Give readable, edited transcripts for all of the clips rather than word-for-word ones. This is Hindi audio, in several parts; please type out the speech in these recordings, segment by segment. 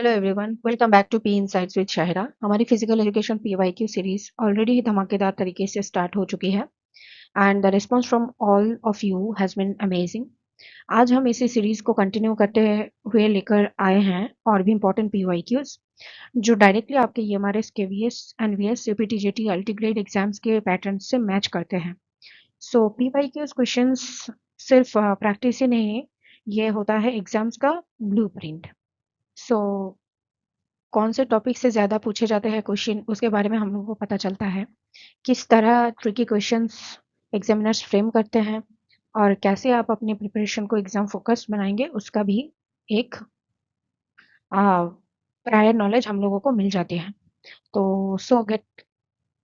Hello everyone, welcome back to P insights with Shahira. हमारी physical education PYQ series already ही धमाकेदार तरीके से स्टार्ट हो चुकी है and the response from all of you has been amazing. आज हम इसी सीरीज को कंटिन्यू करते हुए लेकर आए हैं और भी इंपॉर्टेंट पीवाईक्यूज जो डायरेक्टली आपके ईएमआरएस, केवीएस, एनवीएस, सीपीटी, अल्टीग्रेड एग्जाम्स के पैटर्न से मैच करते हैं। सो पीवाईक्यूज क्वेश्चंस सिर्फ प्रैक्टिस ही नहीं, ये होता है एग्जाम्स का ब्लूप्रिंट। सो कौन से टॉपिक से ज़्यादा पूछे जाते हैं क्वेश्चन, उसके बारे में हम लोगों को पता चलता है। किस तरह ट्रिकी क्वेश्चंस एग्जामिनर्स फ्रेम करते हैं और कैसे आप अपने प्रिपरेशन को एग्जाम फोकस्ड बनाएंगे, उसका भी एक प्रायर नॉलेज हम लोगों को मिल जाती है। तो सो gate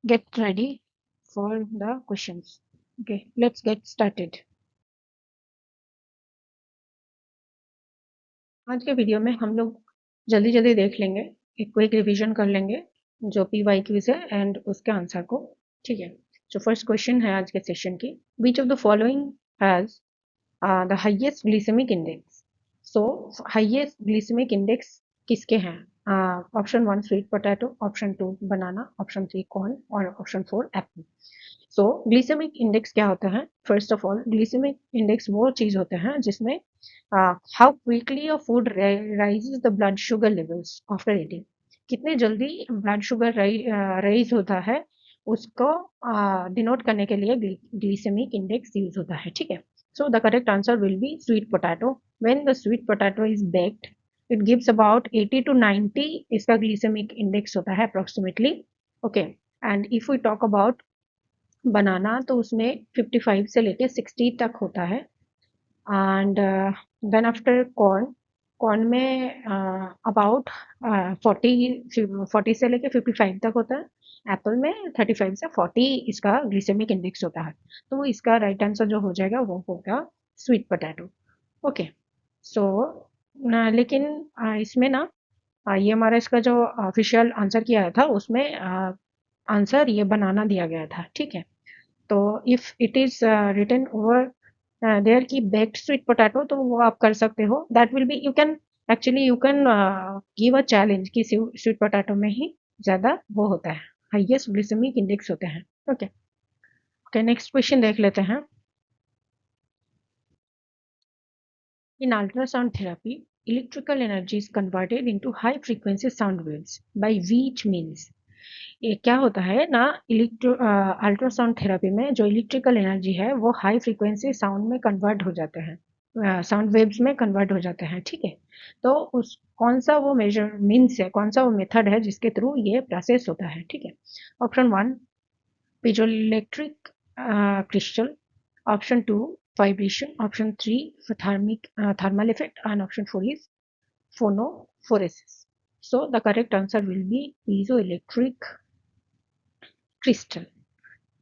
get ready for the questions. Okay, let's get started. आज के वीडियो में हम लोग जल्दी जल्दी देख लेंगे, एक क्विक रिवीजन कर लेंगे जो पी वाई क्यूज है एंड उसके आंसर को। ठीक है, जो फर्स्ट क्वेश्चन है आज के सेशन की, which of the following has the highest glycemic index. So highest glycemic index किसके हैं? Option one sweet potato, option two banana, option three corn और option four apple. So glycemic index क्या होता है? First of all, glycemic index वो चीज होते हैं जिसमें how quickly your food raises the blood sugar levels after eating. कितने जल्दी ब्लड शुगर राइज होता है, उसको डिनोट करने के लिए ग्लिसेमिक इंडेक्स यूज होता है। ठीक है, so the correct answer will be sweet potato. When the sweet potato is baked, it gives about 80 to 90 इसका ग्लिसेमिक इंडेक्स होता है approximately. Okay, and if we talk about banana, तो उसमें 55 से लेके 60 तक होता है। And then after corn, corn में अबाउट 40 से लेके 55 तक होता है। एप्पल में 35 से 40 इसका ग्लिसेमिक इंडेक्स होता है। तो इसका राइट आंसर जो हो जाएगा वो होगा स्वीट पोटैटो। ओके, सो लेकिन इसमें ना ये हमारा इसका जो ऑफिशियल आंसर किया था उसमें आंसर ये बनाना दिया गया था। ठीक है, तो if it is written over there की बेक्ड स्वीट पोटैटो, तो वो आप कर सकते हो। That will be, you can give a challenge कि स्वीट पोटैटो में ही ज़्यादा वो होता है, हाईएस्ट ग्लिसेमिक इंडेक्स होते हैं। ओके ओके, नेक्स्ट क्वेश्चन देख लेते हैं। In ultrasound therapy, electrical energy is converted into high frequency sound waves by which means। ये क्या होता है ना, अल्ट्रासाउंड थेरेपी में जो इलेक्ट्रिकल एनर्जी है वो हाई फ्रीक्वेंसी साउंड में कन्वर्ट हो जाते हैं, साउंड वेव्स में कन्वर्ट हो जाते हैं। ठीक है, तो उस कौन सा वो मेजर मीन्स है, कौन सा वो मेथड है जिसके थ्रू ये प्रोसेस होता है? ठीक है, option one piezoelectric crystal, option 2 vibration, option 3 thermal effect, and option 4 is phonophoresis. So the correct answer will be piezoelectric crystal.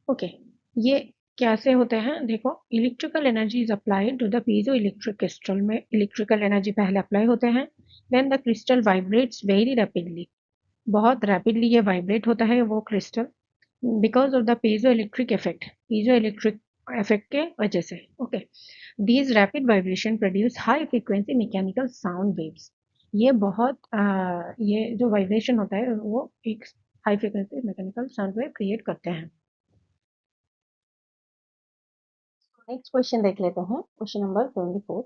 Okay, ये कैसे होते हैं? देखो, electrical energy is applied to the piezoelectric crystal में इलेक्ट्रिकल एनर्जी पहले अप्लाई होते हैं, then the crystal vibrates very rapidly, बहुत रैपिडली ये वाइब्रेट होता है वो crystal, because of the piezoelectric effect के वजह से। Okay, these rapid vibration produce high frequency mechanical sound waves. ये बहुत ये जो वाइब्रेशन होता है वो एक high frequency mechanical sound wave create करते हैं। नेक्स्ट क्वेश्चन देख लेते हैं, question number 24।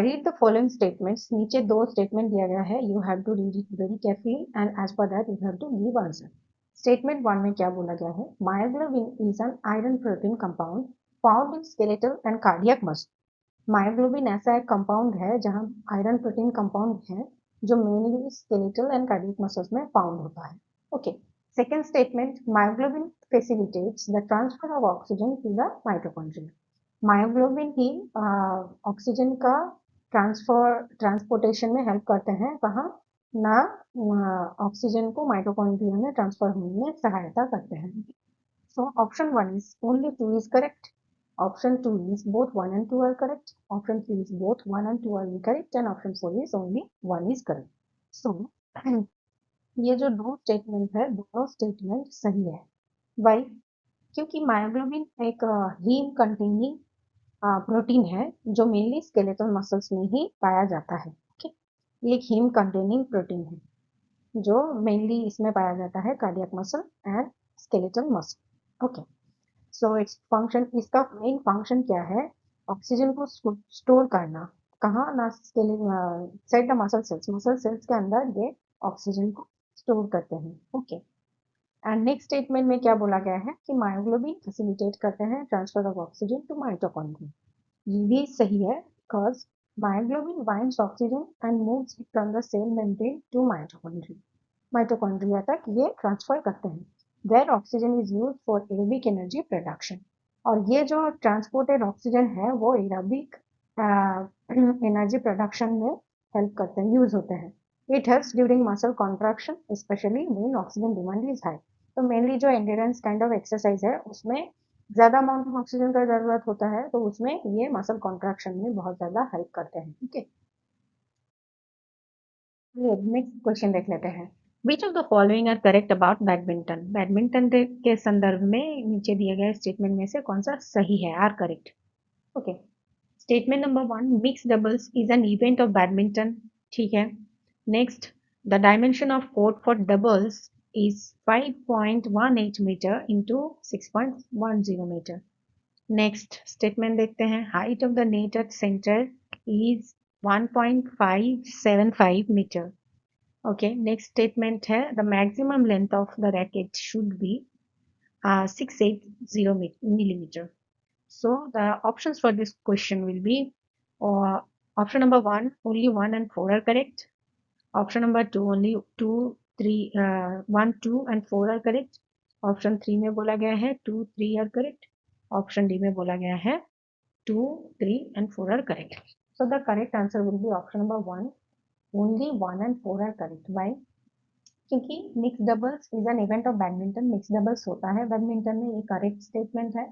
Read the following statements. नीचे दो स्टेटमेंट दिया गया है, you have to read it very carefully and as per that you have to give answer. Statement one में क्या बोला गया है? Myoglobin is an iron protein compound found in skeletal and cardiac muscle. Myoglobin ऐसा एक कंपाउंड है जहां आयरन प्रोटीन कंपाउंड है जो mainly skeletal and cardiac muscles में फाउंड होता है। Okay, second statement, myoglobin facilitates the transfer of oxygen to the mitochondria। Myoglobin he oxygen का ट्रांसपोर्टेशन में हेल्प करते हैं, कहाँ ना ऑक्सीजन को माइटोकॉन्ड्रिया में ट्रांसफर होने में सहायता करते हैं। So option one is only two is correct, option two is both one and two are correct, option three is both one and two are incorrect, and option four is only one is correct. So ये जो दो स्टेटमेंट है, दोनों स्टेटमेंट सही है। वाई? क्योंकि मायोग्लोबिन एक हीम कंटेनिंग प्रोटीन है जो मेनली स्केलेटल मसल्स में ही पाया जाता है। ओके, एक हीम कंटेनिंग प्रोटीन है जो मेनली इसमें पाया जाता है cardiac muscle and skeletal muscle. Okay, so its function, इसका मेन फंक्शन क्या है? ऑक्सीजन को स्टोर करना। कहाँ ना? सेट द मसल सेल्स के अंदर ये ऑक्सीजन को स्टोर करते हैं। ओके, एंड नेक्स्ट स्टेटमेंट में क्या बोला गया है कि मायोग्लोबिन फैसिलिटेट करते हैं transfer of oxygen to mitochondria. ये भी सही है, because myoglobin binds oxygen and moves it from the cell membrane to mitochondria. Mitochondria तक ये ट्रांसफर करते हैं। Where oxygen is used for aerobic energy production. और ये जो ट्रांसपोर्टेड ऑक्सीजन है वो एरोबिक एनर्जी प्रोडक्शन में हेल्प करते हैं, यूज होते हैं। It helps during muscle contraction specially when oxygen demand is high. तो मेनली जो एंड्योरेंस काइंड ऑफ एक्सरसाइज है उसमें ज्यादा अमाउंट ऑफ ऑक्सीजन का जरूरत होता है, तो उसमें ये मसल कॉन्ट्रैक्शन में बहुत ज्यादा हेल्प करते हैं। ठीक है, नेक्स्ट क्वेश्चन देख लेते हैं। Which of the following are correct about badminton? Badminton के संदर्भ में नीचे दिए गए स्टेटमेंट में से कौन सा सही है? Are correct. Okay, statement number 1, mixed doubles is an event of badminton. ठीक है। Next, the dimension of court for doubles is 5.18 metre into 6.10 metre. Next statement देखते हैं। Height of the net at centre is 1.575 metre. Okay, next statement है the maximum length of the racket should be 680 millimeter. So the options for this question will be option number 1, only 1 and 4 are correct. Option number 2, only 2, 3, 1, 2 and 4 are correct. Option 3 में बोला गया है 2, 3 are correct. Option D में बोला गया है 2, 3 and 4 are correct. So the correct answer will be option number 1, only 1 and 4 are correct. Why? क्योंकि mix doubles is an event of badminton, mix doubles होता है बैडमिंटन में, ये करेक्ट स्टेटमेंट है।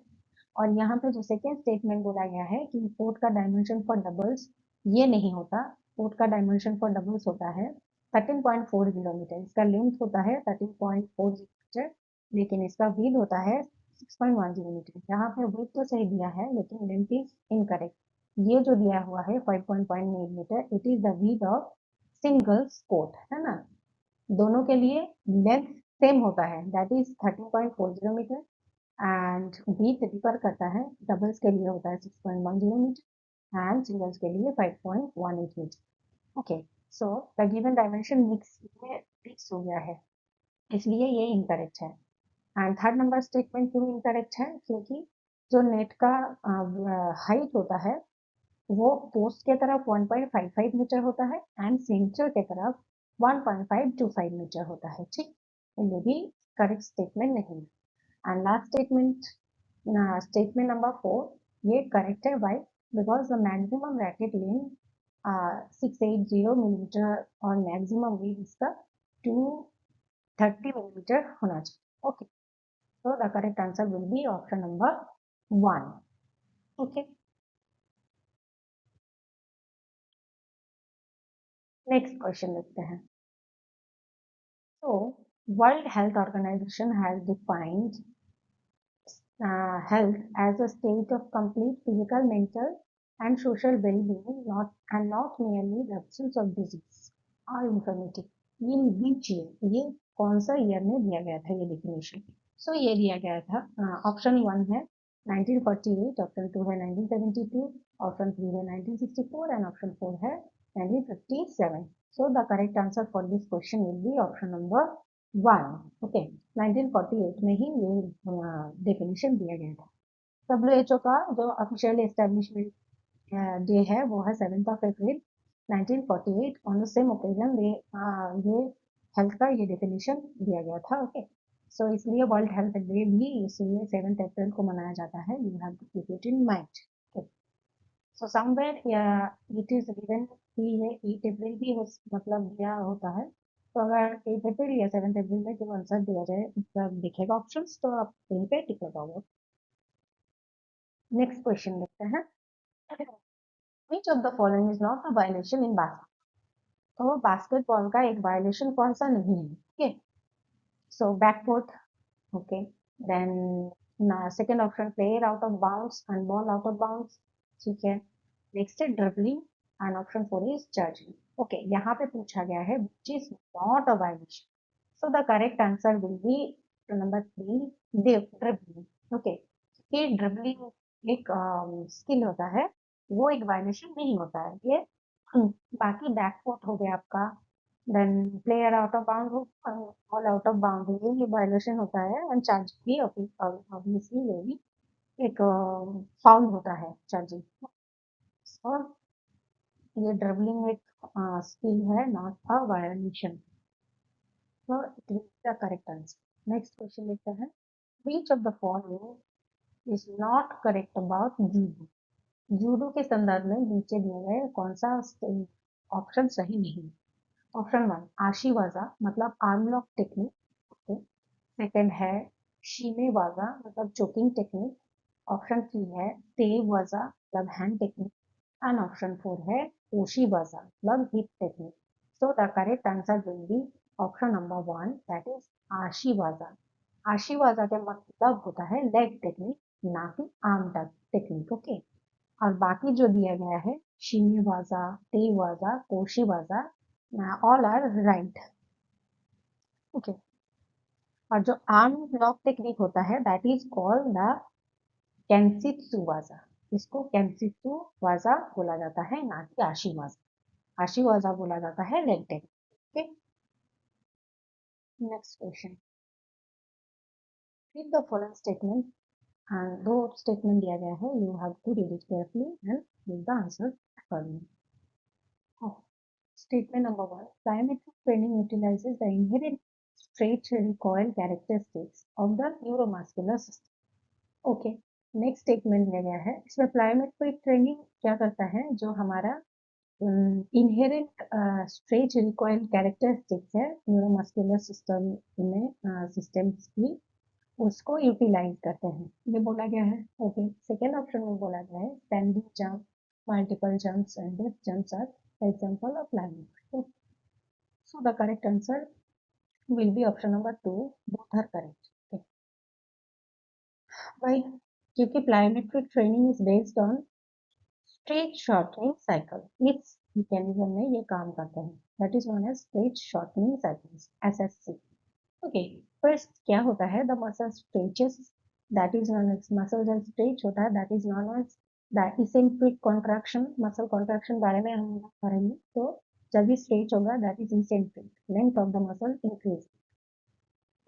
और यहाँ पे जो सेकेंड स्टेटमेंट बोला गया है कि कोर्ट का डायमेंशन फॉर डबल्स, ये नहीं होता। कोर्ट का डायमेंशन फॉर डबल्स होता है 13.40 मीटर, इसका लेंथ होता है 13.40 मीटर, लेकिन इसका विड्थ होता है 6.10 मीटर। यहाँ पे विड्थ तो सही दिया है लेकिन लेंथ इज इनकरेक्ट। ये जो दिया हुआ है 5.8 metre, it is the width of singles court, है ना। दोनों के लिए लेंथ सेम होता है, that is 13.40 metre, and width differ करता है। डबल्स के लिए होता है 6.10 मीटर एंड सिंगल्स के लिए 5.18 metre. Okay, so the given dimension mix में फिक्स हो गया है, इसलिए ये इनकरेक्ट है। एंड थर्ड नंबर स्टेटमेंट क्यों इनकरेक्ट है? क्योंकि जो नेट का हाइट होता है वो पोस्ट के तरफ 1.55 मीटर होता है एंड सेंटर के तरफ 1.525 मीटर होता है। ठीक, ये भी करेक्ट स्टेटमेंट नहीं है। And last statement, statement number 4, ये करेक्ट है। Why? Because the maximum racket length 680 millimeter और मैक्सिमम वेट इसका 230 millimeter होना चाहिए। Okay, so the correct answer will be option number 1. Okay, next question देखते हैं। So World Health Organization has defined health as a state of complete physical, mental and social well-being, not merely the absence of disease or infirmity. ये which year, ये कौन सा ईयर में दिया गया था ये डेफिनेशन? सो ये दिया गया था, ऑप्शन 1 है 1948, ऑप्शन 2 है 1972, ऑप्शन 3 है 1964 एंड ऑप्शन 4 है 1957. So the correct answer for this question will be option number 1. Okay, 1948 में ही ये डेफिनेशन दिया गया था। WHO का जो ऑफिशियल एस्टेब्लिशमेंट डे है वो है 7th of April 1948। On the same occasion ये हेल्थ का ये डेफिनेशन दिया गया था। ओके, सो इसलिए वर्ल्ड हेल्थ डे भी इसलिए 7th अप्रैल को मनाया जाता है। You have to keep it in mind. So somewhere it is given कि ये 8 अप्रैल भी मतलब दिया होता है। तो अगर 8 अप्रैल या 7th अप्रैल में जो आंसर दिया जाए उसका दिखेगा ऑप्शंस, तो आप कहीं पे टिक लगाओगे। नेक्स्ट क्वेश्चन देखते हैं। Which of the following is not a violation in basketball? तो बास्केटबॉल का एक वायलेशन कौन सा नहीं है? Okay, so back foot, okay, then second option player out of bounds and ball out of bounds, ठीक है। नेक्स्ट है dribbling, and option 4 is charging. Okay, यहाँ पे पूछा गया है which is not a violation. So the correct answer will be number 3, dribbling. Okay, ये ड्रिबलिंग एक स्किल होता है, वो एक वायलेशन नहीं होता है ये. बाकी बैकफुट हो गया आपका, then player out of bound हो, ऑल आउट ऑफ बाउंड हो, ये वायलेशन होता है. एंड चार्ज भी ऑब्वियसली ये भी एक फाउल होता है, चार्जिंग. और ये ड्रिबलिंग एक स्किल है, not a violation. So it is the correct answer. Next question देखते हैं. Which of the following is not correct about judo? Judo के संदर्भ में नीचे दिए गए कौन सा ऑप्शन सही नहीं? ऑप्शन 1 आशीवाजा मतलब arm lock technique. Okay. Second है शीमे वाजा मतलब चोकिंग टेक्निक. ऑप्शन 3 है तेव वाजा मतलब हैंड टेक्निक. एंड ऑप्शन 4 है ओशी वाजा मतलब hip technique. So the correct answer will be option number 1, that is आशीवाजा. आशीवाजा का मतलब होता है लेग टेक्निक, ना कि आर्म टेक्निक. ओके. और बाकी जो दिया गया है शिमीवाजा, तेवाजा, कोशीवाजा, ऑल आर राइट. ओके. और जो आर्म लॉक टेक्निक होता है दैट इज कॉल्ड द कैंसित्सु वाजा. इसको कैंसित्सु वाजा बोला जाता है, ना कि आशीवाजा. आशीवाजा बोला जाता है leg technique. Okay. Next question. Read the following statement. And दो स्टेटमेंट दिया गया है, you have to read it carefully and give the answer accordingly. Statement number 1. Plyometric training utilizes the inherent stretch recoil characteristics of the neuromuscular system. Okay. Next statement दिया गया है, इसमें प्लायोमेट्रिक ट्रेनिंग क्या करता है, जो हमारा इनहेरेंट स्ट्रेच रिकॉइल कैरेक्टरिस्टिक्स है न्यूरोमस्कुलर सिस्टम में सिस्टम्स की, उसको यूटिलाइज करते हैं, ये बोला गया है. ओके. सेकेंड ऑप्शन में बोला गया है standing jump, multiple jumps and depth jumps are example of plyometric. So the correct answer will be option number 2. Both are correct. Okay. Why? क्योंकि plyometric training is based on stretch shortening cycle. इस mechanism में ये काम करते हैं. That is known as stretch shortening cycles, SSC. Okay. First क्या होता है? The muscle stretches. That is known as muscle जब stretch होता है, that is known as the eccentric contraction. Muscle contraction बारे में हम करेंगे. तो जब भी stretch होगा, that is eccentric. Length of the muscle increase.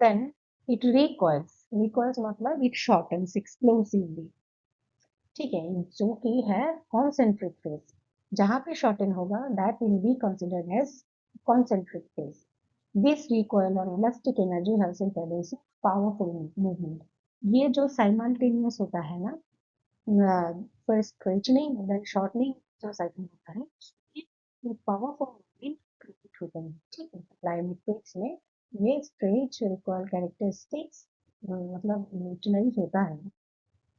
Then it recoils. Recoils मतलब it shortens explosively. ठीक है. जो कि है concentric phase. जहाँ पे shorten होगा that will be considered as concentric phase. This recoil और elastic energy helps in producing powerful movement. ये जो simultaneous होता है ना, first stretching then shortening जो cycle होता है, ये powerful movement create होता है. ठीक है. Plyometrics में ये स्ट्रेच रिकॉल कैरेक्टरिस्टिक्स मतलब यूटिलाइज होता है.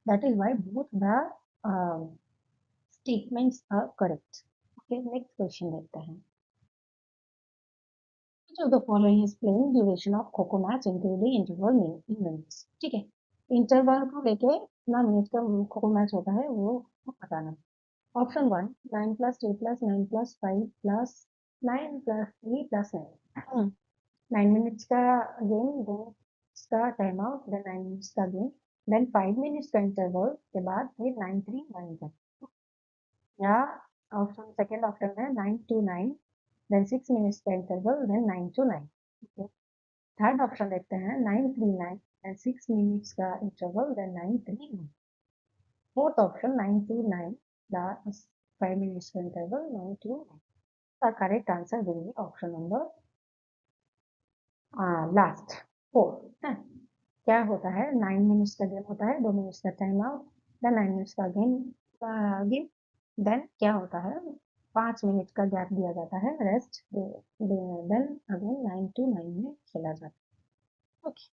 That is why both the statements are correct. Okay. Next question देखते हैं. Which of the following is playing duration of kho-kho match including interval in minutes. ठीक है. इंटरवल को लेके कितना मिनट का खो-खो मैच होता है वो बताना. Option 1 9 plus 2 plus 9 plus 5 plus 9 plus 3 plus 9. 9 minutes का गेम, 2 मिनट्स का टाइम आउट, देन 9 मिनट्स का गेम, देन 5 मिनट्स का इंटरवल के बाद फिर 9 3 9 तक. या ऑप्शन सेकेंड ऑप्शन है 9 to 9, देन 6 मिनट्स का interval, then 9 to 9. Third option देखते हैं 9 3 9, देन 6 मिनट्स का interval, then 9 3 9. Fourth option 9 to 9, 5 minutes का interval, 9 to 9. The correct answer will be option number last 4 है. क्या होता है? 9 मिनट्स का गेम होता है, 2 मिनट्स का टाइम आउट, देन 9 मिनट्स का गेम, देन क्या होता है? 5 मिनट का गैप दिया जाता है रेस्ट, देन अगेन 9 to 9 में खेला जाता है. Okay.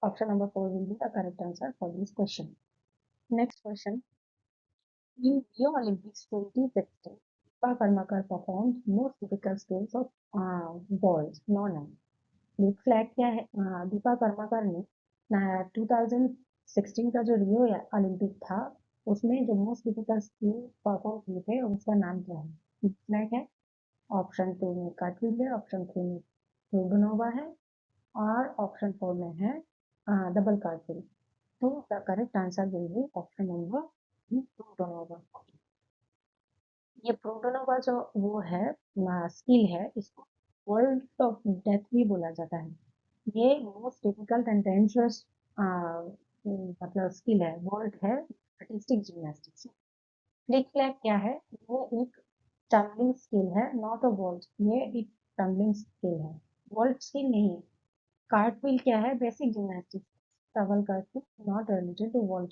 Option number 4 will be the correct answer for this question. Next question. In Rio Olympics 2016, Deepa Karmakar performed most difficult skills of balls known as. Big flag क्या है? दीपा कर्माकर ने 2016 का जो रियो ओलंपिक था उसमें जो मोस्ट डिफिकल्ट स्किल परफॉर्म किए थे उसका नाम क्या है? ब्लैक है, ऑप्शन 2 में कार्टविल है, ऑप्शन 3 में प्रोडोनोवा है और ऑप्शन 4 में है डबल कार्टविल। तो the correct answer will be option number Produnova. ये प्रोटोनोवा जो वो है स्किल है, इसको वर्ल्ड ऑफ डेथ भी बोला जाता है। ये मोस्ट डिफिकल्ट एंड डेंजरस मतलब स्किल है, वर्ल्ड है आर्टिस्टिक जिम्नास्टिक्स। फ्लिक फ्लैग क्या है? ये एक टम्बलिंग स्किल है, नॉट अ वॉल्ट। ये एक टम्बलिंग स्किल है, वॉल्ट स्किल नहीं है। कार्टविल क्या है? Basic gymnastics, double cartwheel not related to vault.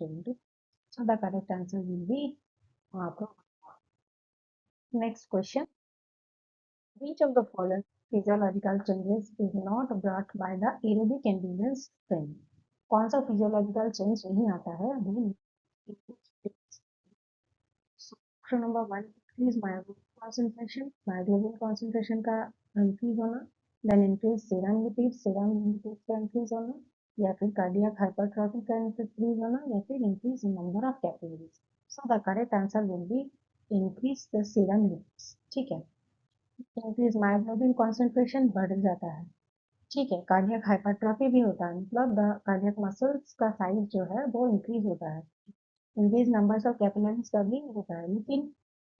So the correct answer will be next question. Which of the following physiological changes is not brought by the aerobic endurance training? कौन सा physiological change नहीं आता है अभी? Option number 1, increase myoglobin concentration, myoglobin concentration का increase होना, then increase serum lipids का increase होना, या फिर cardiac hypertrophy का increase होना, या फिर increase in number of capillaries. So the correct answer will be increase the serum lipids. ठीक है, इंक्रीज मायोग्लोबिन कॉन्सेंट्रेशन बढ़ जाता है। ठीक है, कार्डियक हाइपरट्रॉफी भी होता है, मतलब कार्डियक मसल्स का साइज जो है वो इंक्रीज होता है। इंक्रीज नंबर्स ऑफ कैपिलरीज का भी होता है, लेकिन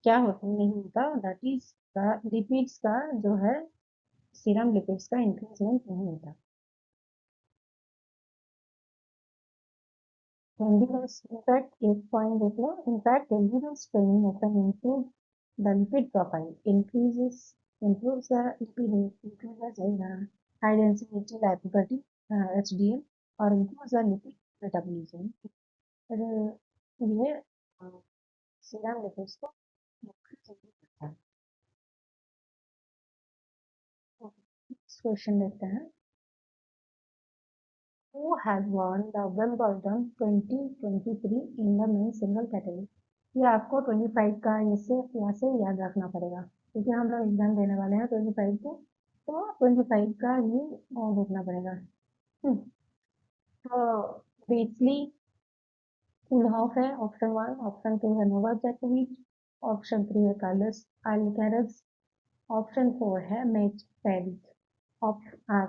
क्या होता नहीं होता, दैट इज लिपिड्स का जो है, सीरम लिपिड्स का इंक्रीजमेंट नहीं होता। एंड्योरेंस इनफैक्ट एक पॉइंट देख लो, in fact endurance training often improve the lipid profile, improves the lipid, increases in high density lipoprotein HDL और improves the lipid metabolism। और ये सीरम लिपिड्स को increase करता है। क्वेश्चन देखते हैं। Who has won the Wimbledon 2023 in the men's single category? ये आपको 25 का ऐसे याद रखना पड़ेगा, क्योंकि हम लोग एग्जाम देने वाले हैं 25 को, तो 25 का ही देखना पड़ेगा। तो बेसली फुलहॉफ है ऑप्शन 1, ऑप्शन 2 है नोवाक जोकोविच, ऑप्शन 3 है कार्लोस अल्काराज, ऑप्शन 4 है मैट पेरिक।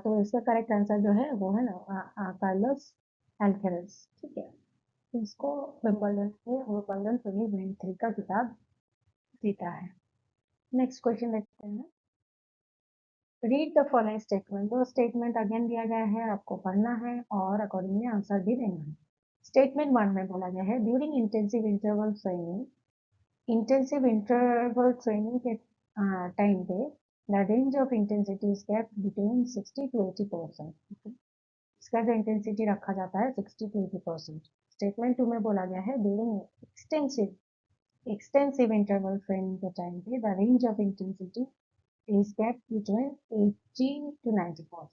तो इसका करेक्ट आंसर जो है वो है ना कार्लोस अल्काराज। ठीक है, इसको विंबलडन में विंबलडन 2023 का खिताब जीता है। नेक्स्ट क्वेश्चन देखते हैं। Read the following statement. दो स्टेटमेंट अगेन दिया गया है, आपको पढ़ना है और अकॉर्डिंगली आंसर भी देना है। स्टेटमेंट 1 में बोला गया है, ड्यूरिंग इंटेंसिव इंटरवल ट्रेनिंग के टाइम पे the range of intensity is kept between 60 to 80%। इसका जो इंटेंसिटी रखा जाता है 60 to 80%। स्टेटमेंट 2 में बोला गया है, ड्यूरिंग एक्सटेंसिव इंटरवल ट्रेनिंग के टाइम पे the range of intensity is kept between 80 to 90%।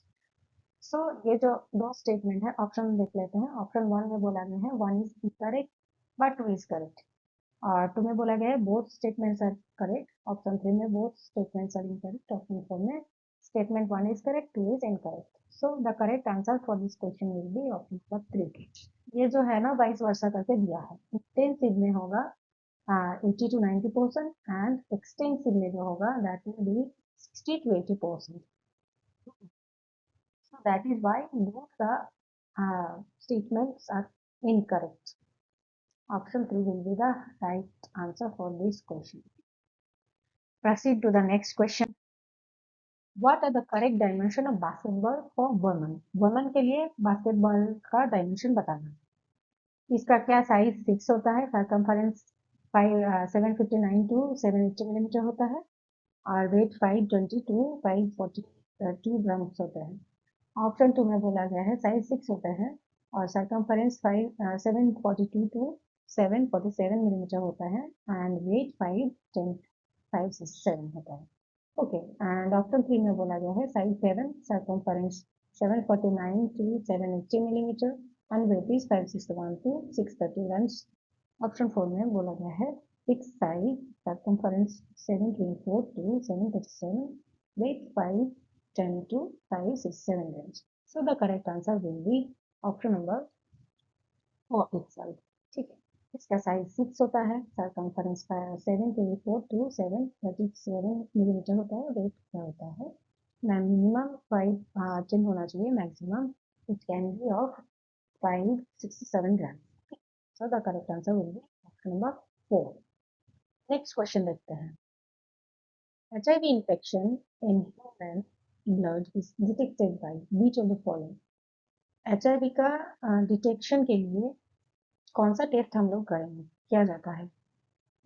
सो ये जो दो स्टेटमेंट है, ऑप्शन देख लेते हैं। ऑप्शन 1 में बोला गया है 1 is incorrect but 2 is correct, और 2 में बोला गया है both statements are correct, option 3 में both statements are incorrect, option 4 में statement 1 is correct, 2 is incorrect। so the correct answer for this question will be option number 3। ये जो है ना वाइस वर्सा करके दिया है, इंटेंसिव में होगा 80 to 90% एंड एक्सटेंसिव में जो होगा that will B 60 to 80%। So that is why both the statements are incorrect. Option 3 will be the right answer for this question. Proceed to the next question. What are the correct dimension of basketball for women? Women के लिए बास्केटबॉल का डायमेंशन बताना। इसका क्या साइज 6 होता है, सर्कमफरेंस 759 to 780 मिलीमीटर होता है, और वेट 520 to 542 ग्राम्स होता है। ऑप्शन 2 में बोला गया है साइज 6 होता है और सर्कमफरेंस 742 to 747 मिलीमीटर होता है, एंड वेट 567 होता है। ओके, एंड ऑप्शन 3 में बोला गया है size 7, circumference 749 to 780 millimetre and weight is 561 to 630 grams। Option 4 में बोला गया है 6 size, circumference 724 to 737, weight 510 to 567 grams। So the correct answer will be option number 4 itself। ठीक है, इसका साइज 6 होता है, सरकमफरेंस का 724 to 737 मिलीमीटर होता है, वेट क्या होता है, मिनिमम 5 10 होना चाहिए, maximum it can be of 567 gram. So the correct answer will be option number 4। Next question देखते हैं। HIV infection in human blood is detected by which of the following? HIV का डिटेक्शन के लिए कौन सा टेस्ट हम लोग करेंगे, किया जाता है?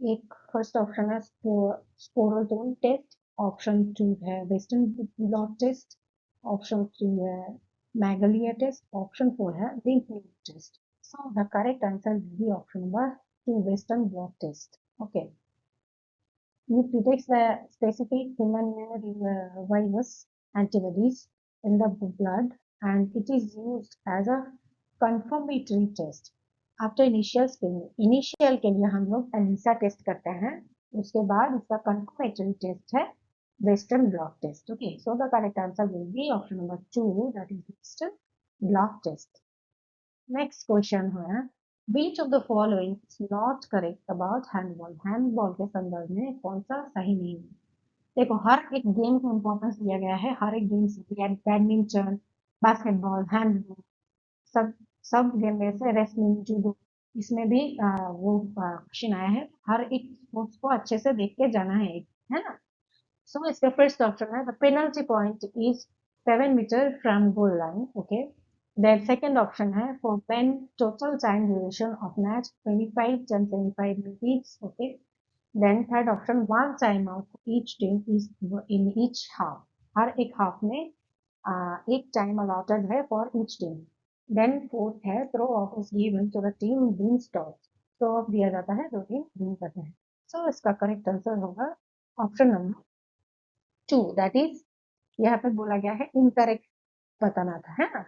एक फर्स्ट ऑप्शन है स्पोरोटोन टेस्ट, ऑप्शन 2 है वेस्टर्न ब्लॉट टेस्ट, ऑप्शन 3 है मैगलिया टेस्ट, ऑप्शन 4 है lymph node test. So the correct answer will be option number 2 western blot test. Okay, it detects the specific human virus antibodies in the blood and it is used as a confirmatory test after initial screening। Initial के लिए हम लोग एलिसा टेस्ट करते हैं, उसके बाद इसका confirmatory टेस्ट है western blot test. Okay, so the correct answer will be option number 2 that is western blot test. Next question है Which of the following is not correct about handball? Handball के संदर्भ में कौन सा सही नहीं है? देखो, हर एक गेम को इम्पोर्टेंस दिया गया है, हर एक गेम से बैडमिंटन, बास्केटबॉल, हैंडबॉल, सब सब गेम में से रेसलिंग, जूडो, इसमें भी वो क्वेश्चन आया है। हर एक स्पोर्ट्स को अच्छे से देख के जाना है ना। सो इसका फर्स्ट ऑप्शन है the penalty point is 7 metre from goal line. Okay, then second option है for men total time duration of match 25 10 25 minutes. Okay, then third option one time out each team is in each half, हर एक हाफ में एक टाइम अलॉटेड है for each team. Then fourth है throw off is given to the team wins toss, throw of दिया जाता है, दो टीम विन करते हैं। सो इसका करेक्ट आंसर होगा ऑप्शन नंबर 2 दैट इज, यहाँ पे बोला गया है इनकरेक्ट बताना था, है ना।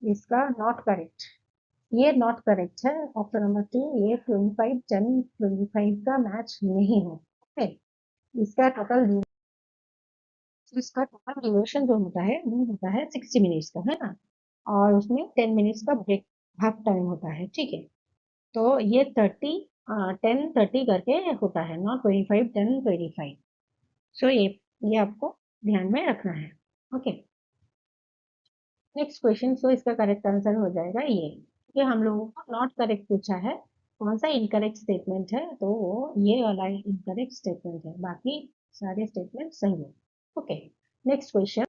इसका नॉट करेक्ट, ये नॉट करेक्ट है ऑप्शन नंबर 2, ये 25 10 25 का मैच नहीं है। ओके, इसका टोटल ड्यूरेशन जो होता है वो होता है 60 मिनट्स का, है ना, और उसमें 10 मिनट्स का ब्रेक हाफ टाइम होता है। ठीक है, तो ये 10 30 करके होता है, नॉट 25 10 25। सो ये आपको ध्यान में रखना है। Okay, next question. सो इसका करेक्ट आंसर हो जाएगा ये कि हम लोगों को नॉट करेक्ट पूछा है, कौन सा इनकरेक्ट स्टेटमेंट है, तो ये वाला इनकरेक्ट स्टेटमेंट है, बाकी सारे स्टेटमेंट सही है। Okay, next question.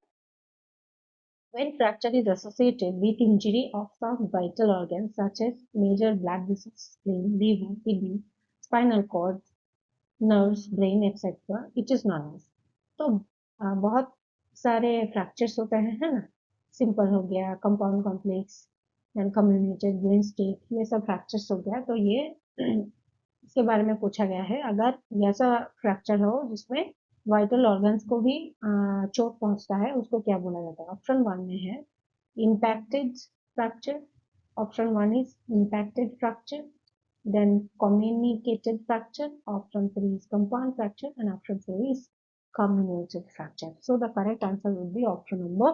When fracture is associated with injury of some vital organs such as major blood vessels, spleen, liver, kidney, spinal cord, nerves, brain, etc., it is known as। तो बहुत सारे फ्रैक्चर्स होते हैं, है ना, सिंपल हो गया, compound complex, then communicated brain state, ये सब फ्रैक्चर्स हो गया। तो ये इसके बारे में पूछा गया है, अगर ऐसा फ्रैक्चर हो जिसमें वाइटल ऑर्गन्स को भी चोट पहुंचता है, उसको क्या बोला जाता है? ऑप्शन 1 में है impacted fracture, option 1 is impacted fracture, then communicated fracture, option 3 is compound fracture, and option 4 is comminuted fracture. So the correct answer would be option number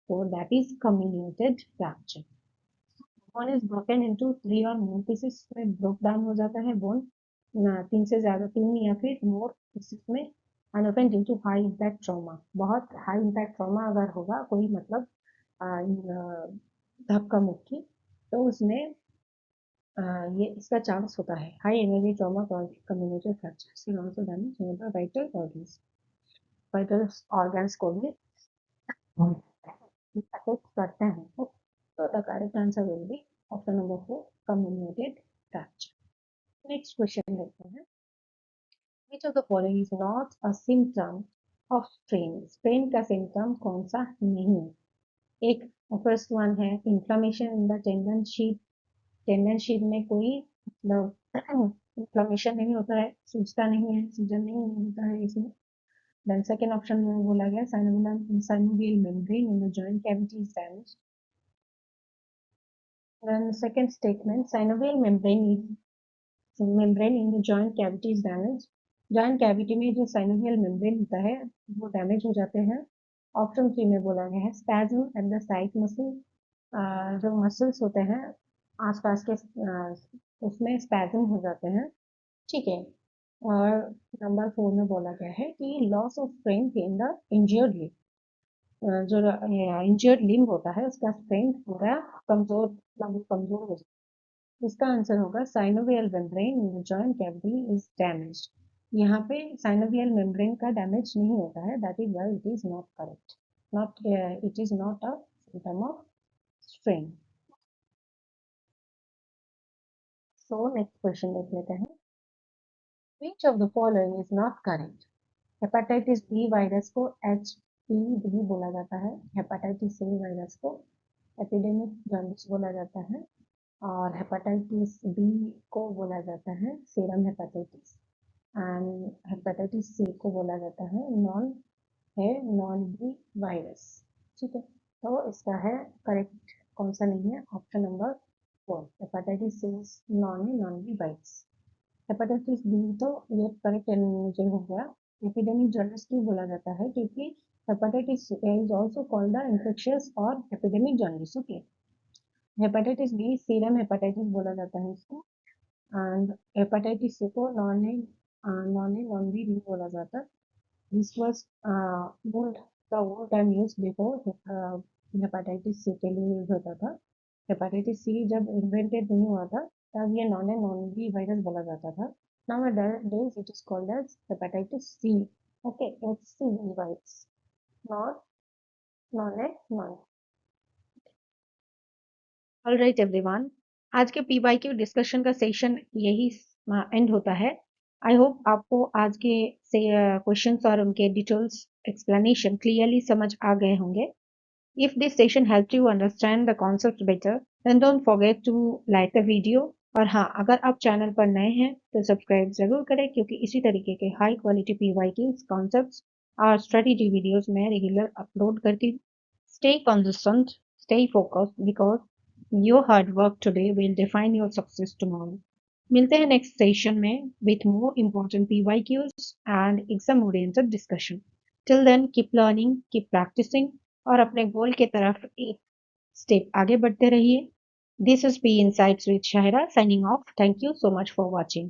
4, that is comminuted fracture। Bone is broken into 3 or more pieces, में broke down हो जाता है bone, 3 से ज़्यादा, 3 या फिर more pieces में, and often due to high impact trauma। बहुत high impact trauma अगर होगा कोई, मतलब धक्का मुक्की, तो उसमें ये इसका चांस होता है। High energy trauma community fracture से also damage vital organs, vital organs को भी अफेक्ट करते हैं। तो the correct answer will be option number 4 communicated fracture. Next question देखते हैं। Which of the following is not a symptom of strain? Strain का सिम्टम कौन सा नहीं है? एक फर्स्ट वन है inflammation in the tendon sheath, tendon sheath में कोई मतलब इंफ्लेमेशन नहीं होता है, सूजता नहीं है, सूजन नहीं होता है इसमें। देन सेकेंड ऑप्शन में बोला गया synovial membrane in the joint cavity is damaged। Then second statement, synovial membrane in the joint cavity is damaged। Joint cavity में जो साइनोवियल मेम्ब्रेन होता है वो डैमेज हो जाते हैं। ऑप्शन 3 में बोला गया है spasm at the site muscle, जो मसल्स होते हैं आसपास के उसमें स्पैज़म हो जाते हैं, ठीक है। और नंबर 4 में बोला गया है कि loss of strength in the injured limb, जो इंजर्ड लिम्ब होता है उसका स्ट्रेंथ पूरा कमज़ोर, मतलब वो कमज़ोर हो जाता है। इसका आंसर होगा synovial membrane in the joint cavity is damaged. यहाँ पे साइनोवियल मेम्ब्रेन का डैमेज नहीं होता है, that is why it is not correct, not it is not a symptom of strain. So next question देख लेते हैं। Which of the following is not correct? Hepatitis B virus को HPV बोला जाता है, हेपेटाइटिस सी वायरस को एपिडेमिक जॉन्डिस बोला जाता है, और हेपेटाइटिस बी को बोला जाता है serum hepatitis, and hepatitis C को बोला जाता है नॉन बी वायरस। ठीक है, तो इसका है करेक्ट कौन सा नहीं है, option number 4, hepatitis C non B virus. Hepatitis B तो ये करेक्ट मुझे हो गया। एपिडेमिक जॉन्डिस क्यों बोला जाता है, क्योंकि hepatitis is also called the infectious और epidemic jaundice. Okay, hepatitis B serum hepatitis बोला जाता है इसको, एंड हेपेटाइटिस सी को नॉन बी नहीं बोला जाता। This was old time use before hepatitis C के लिए यूज होता था। हेपेटाइटिस सी जब इन्वेंटेड नहीं हुआ था तब ये नॉन बी वायरस बोला जाता था। Nowadays it is called as hepatitis C. Okay, HCV virus, not non. All right everyone, आज के PYQ डिस्कशन का सेशन यही एंड होता है। आई होप आपको आज के से क्वेश्चंस और उनके डिटेल्स एक्सप्लेनेशन क्लियरली समझ आ गए होंगे। If this session helped you understand the concept better, then don't forget to like the video. और हाँ, अगर आप चैनल पर नए हैं तो सब्सक्राइब जरूर करें, क्योंकि इसी तरीके के हाई क्वालिटी PYQs, कॉन्सेप्ट्स और स्ट्रेटेजी वीडियोस मैं रेगुलर अपलोड करती हूँ। Stay consistent, stay focused, because your hard work today will define your success tomorrow. मिलते हैं नेक्स्ट सेशन में with more important PYQs and exam oriented discussion. Till then, keep learning, keep practicing और अपने गोल के तरफ एक स्टेप आगे बढ़ते रहिए। This is P Insights with Shahira signing off. Thank you so much for watching.